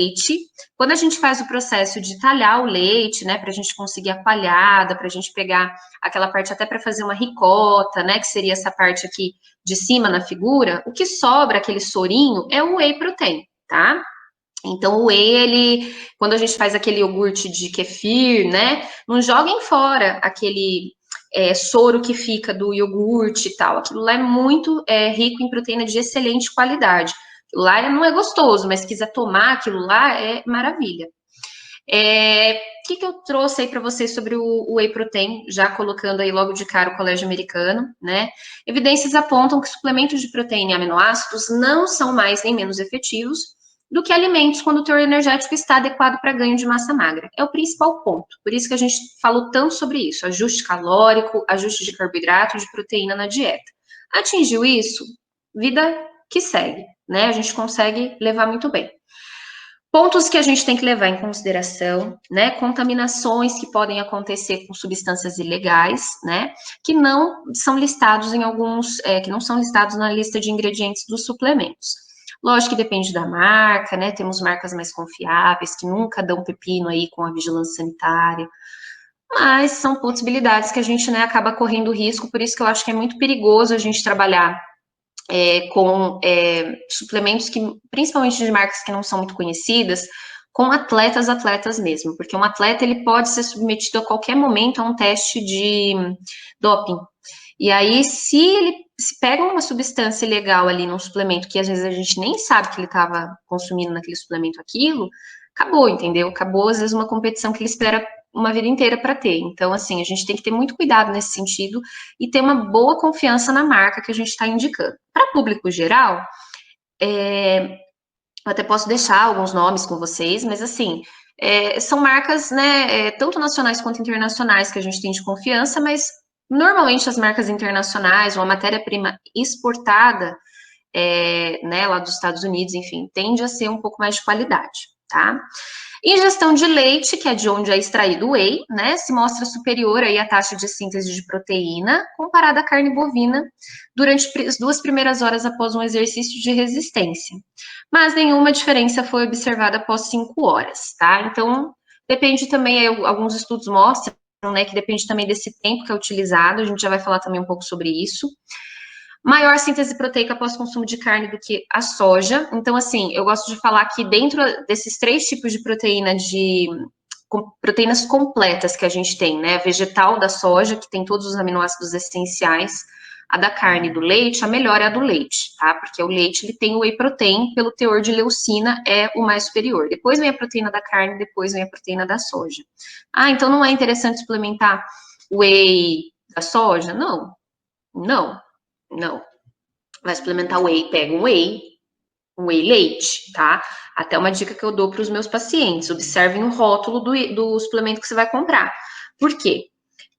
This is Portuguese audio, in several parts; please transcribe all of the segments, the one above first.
leite. Quando a gente faz o processo de talhar o leite, né, para a gente conseguir a coalhada, para a gente pegar aquela parte até para fazer uma ricota, né, que seria essa parte aqui de cima na figura, o que sobra, aquele sorinho, é o whey protein, tá? Então, o whey, ele, quando a gente faz aquele iogurte de kefir, né, não joguem fora aquele soro que fica do iogurte e tal. Aquilo lá é muito rico em proteína de excelente qualidade. Aquilo lá não é gostoso, mas se quiser tomar aquilo lá, é maravilha. O que eu trouxe aí para vocês sobre o whey protein, já colocando aí logo de cara o colégio americano, né? Evidências apontam que suplementos de proteína e aminoácidos não são mais nem menos efetivos do que alimentos quando o teor energético está adequado para ganho de massa magra. É o principal ponto. Por isso que a gente falou tanto sobre isso: ajuste calórico, ajuste de carboidrato, de proteína na dieta. Atingiu isso? Vida que segue, né? A gente consegue levar muito bem. Pontos que a gente tem que levar em consideração, né? Contaminações que podem acontecer com substâncias ilegais, né? Que não são listados em alguns, que não são listados na lista de ingredientes dos suplementos. Lógico que depende da marca, né? Temos marcas mais confiáveis, que nunca dão pepino aí com a vigilância sanitária. Mas são possibilidades que a gente, né, acaba correndo risco, por isso que eu acho que é muito perigoso a gente trabalhar com suplementos que, principalmente de marcas que não são muito conhecidas, com atletas mesmo, porque um atleta ele pode ser submetido a qualquer momento a um teste de doping. E aí, se ele se pega uma substância ilegal ali num suplemento que às vezes a gente nem sabe que ele estava consumindo naquele suplemento aquilo, acabou, entendeu? Acabou, às vezes, uma competição que ele espera uma vida inteira para ter. Então, assim, a gente tem que ter muito cuidado nesse sentido e ter uma boa confiança na marca que a gente está indicando. Para público geral, eu até posso deixar alguns nomes com vocês, mas assim, são marcas, né, tanto nacionais quanto internacionais que a gente tem de confiança, mas normalmente as marcas internacionais ou a matéria-prima exportada, né, lá dos Estados Unidos, enfim, tende a ser um pouco mais de qualidade, tá? Ingestão de leite, que é de onde é extraído o whey, né, se mostra superior aí à taxa de síntese de proteína comparada à carne bovina durante as 2 primeiras horas após um exercício de resistência. Mas nenhuma diferença foi observada após 5 horas, tá? Então, depende também, alguns estudos mostram, né, que depende também desse tempo que é utilizado, a gente já vai falar também um pouco sobre isso. Maior síntese proteica após consumo de carne do que a soja. Então, assim, eu gosto de falar que dentro desses 3 tipos de proteína, proteínas completas que a gente tem, né? A vegetal da soja, que tem todos os aminoácidos essenciais, a da carne e do leite, a melhor é a do leite, tá? Porque o leite, ele tem o whey protein, pelo teor de leucina, é o mais superior. Depois vem a proteína da carne, depois vem a proteína da soja. Ah, então não é interessante suplementar o whey da soja? Não, não. Não. Vai suplementar whey, pega um whey leite, tá? Até uma dica que eu dou para os meus pacientes: observem o rótulo do suplemento que você vai comprar. Por quê?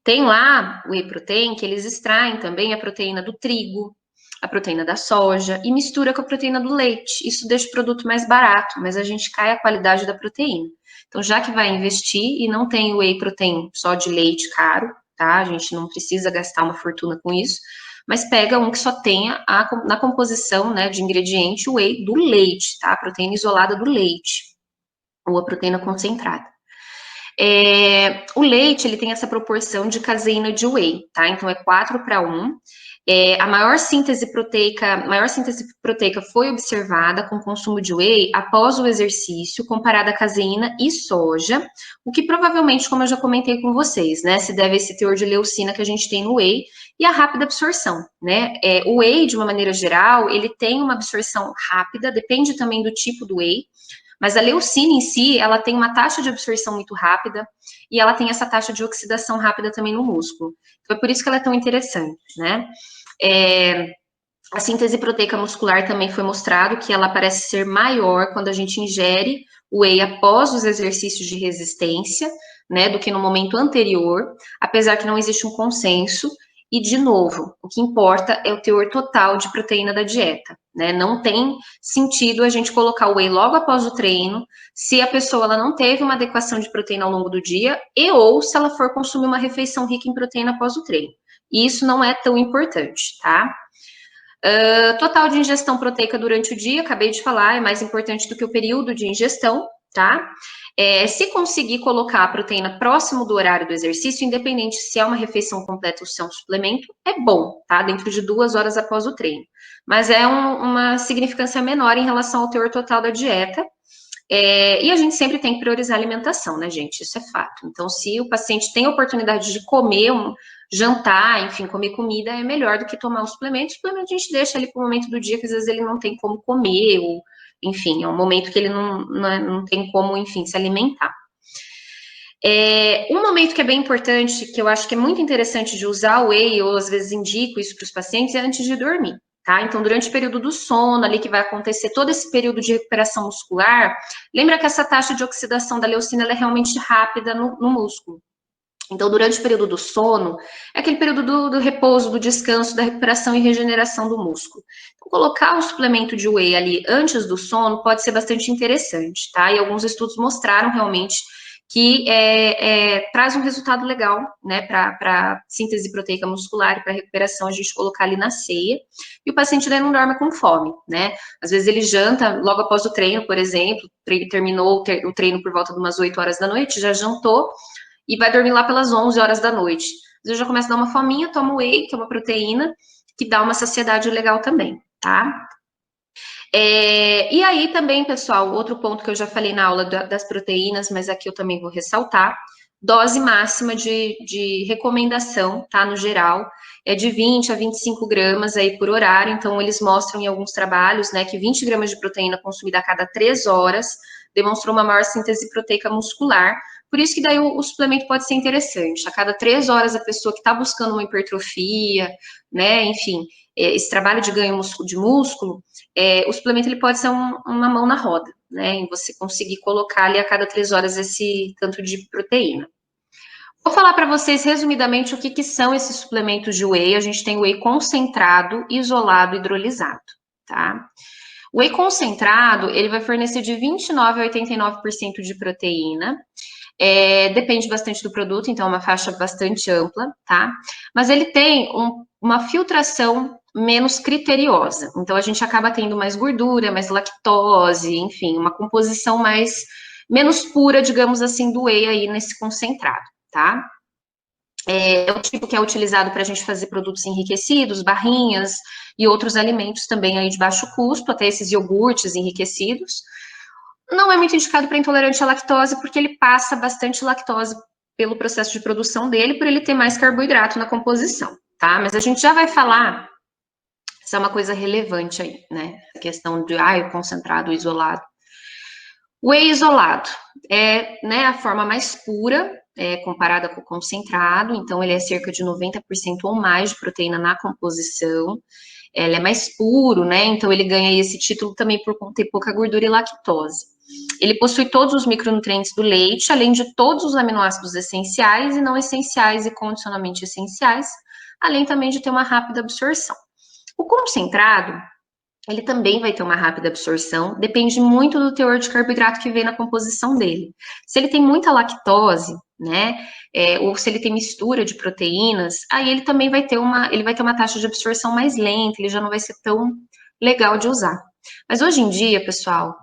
Tem lá o whey protein que eles extraem também a proteína do trigo, a proteína da soja e mistura com a proteína do leite. Isso deixa o produto mais barato, mas a gente cai a qualidade da proteína. Então, já que vai investir e não tem whey protein só de leite caro, tá? A gente não precisa gastar uma fortuna com isso, mas pega um que só tenha na composição, né, de ingrediente o whey do leite, tá? A proteína isolada do leite ou a proteína concentrada. O leite, ele tem essa proporção de caseína de whey, tá? Então, é 4:1. A maior síntese proteica foi observada com o consumo de whey após o exercício, comparada a caseína e soja, o que provavelmente, como eu já comentei com vocês, né, se deve a esse teor de leucina que a gente tem no whey e a rápida absorção, né? O whey, de uma maneira geral, ele tem uma absorção rápida, depende também do tipo do whey, mas a leucina em si, ela tem uma taxa de absorção muito rápida e ela tem essa taxa de oxidação rápida também no músculo. Então, é por isso que ela é tão interessante, né? A síntese proteica muscular também foi mostrado que ela parece ser maior quando a gente ingere o whey após os exercícios de resistência, né, do que no momento anterior, apesar que não existe um consenso. E, de novo, o que importa é o teor total de proteína da dieta, né? Não tem sentido a gente colocar o whey logo após o treino, se a pessoa ela não teve uma adequação de proteína ao longo do dia ou se ela for consumir uma refeição rica em proteína após o treino. E isso não é tão importante, tá? Total de ingestão proteica durante o dia, acabei de falar, é mais importante do que o período de ingestão, tá? Se conseguir colocar a proteína próximo do horário do exercício, independente se é uma refeição completa ou se é um suplemento, é bom, tá? Dentro de 2 horas após o treino. Mas é uma significância menor em relação ao teor total da dieta. E a gente sempre tem que priorizar a alimentação, né, gente? Isso é fato. Então, se o paciente tem a oportunidade de comer, jantar, enfim, comer comida, é melhor do que tomar o suplemento. O suplemento a gente deixa ali para o momento do dia que às vezes ele não tem como comer, ou, enfim, é um momento que ele não tem como, enfim, se alimentar. Um momento que é bem importante, que eu acho que é muito interessante de usar o whey, ou às vezes indico isso para os pacientes, é antes de dormir. Tá? Então, durante o período do sono, ali que vai acontecer todo esse período de recuperação muscular, lembra que essa taxa de oxidação da leucina ela é realmente rápida no músculo. Então, durante o período do sono, é aquele período do repouso, do descanso, da recuperação e regeneração do músculo. Então, colocar o suplemento de whey ali antes do sono pode ser bastante interessante, tá? E alguns estudos mostraram realmente que traz um resultado legal, né, para síntese proteica muscular e para recuperação, a gente colocar ali na ceia, e o paciente daí não dorme com fome, né? Às vezes ele janta logo após o treino, por exemplo, terminou o treino por volta de umas 8 horas da noite, já jantou, e vai dormir lá pelas 11 horas da noite. Às vezes já começa a dar uma fominha, toma whey, que é uma proteína, que dá uma saciedade legal também, tá? E aí também, pessoal, outro ponto que eu já falei na aula das proteínas, mas aqui eu também vou ressaltar, dose máxima de recomendação, tá, no geral, é de 20 a 25 gramas aí por horário, então eles mostram em alguns trabalhos, né, que 20 gramas de proteína consumida a cada 3 horas demonstrou uma maior síntese proteica muscular, por isso que daí o suplemento pode ser interessante, a cada 3 horas a pessoa que está buscando uma hipertrofia, né, enfim, esse trabalho de ganho de músculo, o suplemento ele pode ser uma mão na roda, né? Em você conseguir colocar ali a cada 3 horas esse tanto de proteína. Vou falar para vocês resumidamente o que são esses suplementos de whey. A gente tem whey concentrado, isolado, hidrolisado, tá? O whey concentrado, ele vai fornecer de 29 a 89% de proteína. Depende bastante do produto, então é uma faixa bastante ampla, tá? Mas ele tem uma filtração menos criteriosa. Então a gente acaba tendo mais gordura, mais lactose, enfim, uma composição menos pura, digamos assim, do whey aí nesse concentrado, tá? É o tipo que é utilizado para a gente fazer produtos enriquecidos, barrinhas e outros alimentos também aí de baixo custo, até esses iogurtes enriquecidos. Não é muito indicado para intolerante à lactose, porque ele passa bastante lactose pelo processo de produção dele, por ele ter mais carboidrato na composição, tá? Mas a gente já vai falar, isso é uma coisa relevante aí, né? A questão de, o concentrado, o isolado. O whey isolado é, né, a forma mais pura, comparada com o concentrado, então ele é cerca de 90% ou mais de proteína na composição, ele é mais puro, né, então ele ganha esse título também por ter pouca gordura e lactose. Ele possui todos os micronutrientes do leite, além de todos os aminoácidos essenciais e não essenciais e condicionalmente essenciais, além também de ter uma rápida absorção. O concentrado, ele também vai ter uma rápida absorção, depende muito do teor de carboidrato que vem na composição dele. Se ele tem muita lactose, né, ou se ele tem mistura de proteínas, aí ele também vai ter uma taxa de absorção mais lenta, ele já não vai ser tão legal de usar. Mas hoje em dia, pessoal,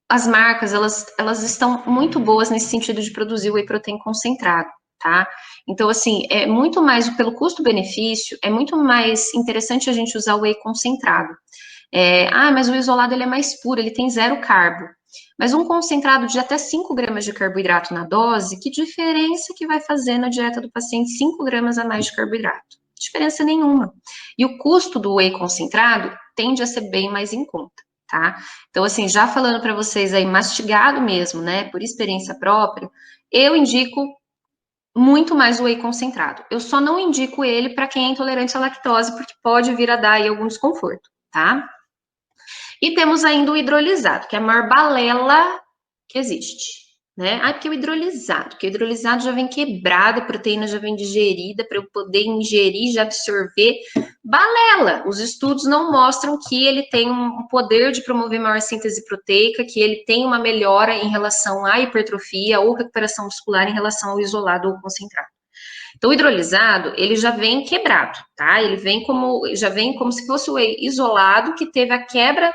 as marcas, elas estão muito boas nesse sentido de produzir whey protein concentrado, tá? Então, assim, é muito mais, pelo custo-benefício, é muito mais interessante a gente usar o whey concentrado. Mas o isolado ele é mais puro, ele tem 0 carbo. Mas um concentrado de até 5 gramas de carboidrato na dose, que diferença que vai fazer na dieta do paciente 5 gramas a mais de carboidrato? Diferença nenhuma. E o custo do whey concentrado tende a ser bem mais em conta, tá? Então, assim, já falando para vocês aí, mastigado mesmo, né, por experiência própria, eu indico muito mais o whey concentrado. Eu só não indico ele para quem é intolerante à lactose, porque pode vir a dar aí algum desconforto, tá? E temos ainda o hidrolisado, que é a maior balela que existe, né? Porque o hidrolisado já vem quebrado, a proteína já vem digerida para eu poder ingerir, já absorver. Balela! Os estudos não mostram que ele tem um poder de promover maior síntese proteica, que ele tem uma melhora em relação à hipertrofia ou recuperação muscular em relação ao isolado ou concentrado. Então, o hidrolisado, ele já vem quebrado, tá? Ele já vem como se fosse o whey isolado, que teve a quebra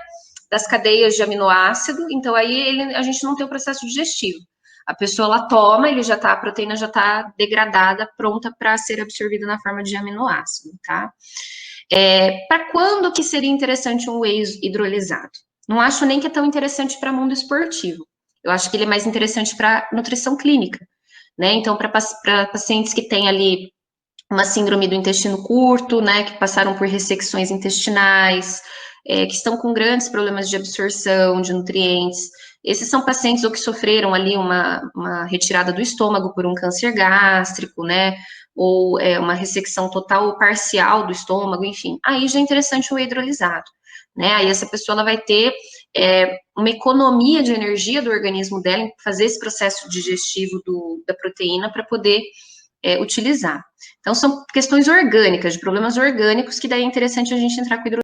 das cadeias de aminoácido, então aí a gente não tem o processo digestivo. A pessoa, ela toma, a proteína já está degradada, pronta para ser absorvida na forma de aminoácido, tá? Para quando que seria interessante um whey hidrolisado? Não acho nem que é tão interessante para mundo esportivo. Eu acho que ele é mais interessante para nutrição clínica, né? Então, para pacientes que têm ali uma síndrome do intestino curto, né, que passaram por ressecções intestinais, que estão com grandes problemas de absorção de nutrientes. Esses são pacientes ou que sofreram ali uma retirada do estômago por um câncer gástrico, né, ou uma ressecção total ou parcial do estômago, enfim. Aí já é interessante o hidrolisado, né, aí essa pessoa ela vai ter uma economia de energia do organismo dela em fazer esse processo digestivo da proteína para poder utilizar. Então, são questões orgânicas, de problemas orgânicos, que daí é interessante a gente entrar com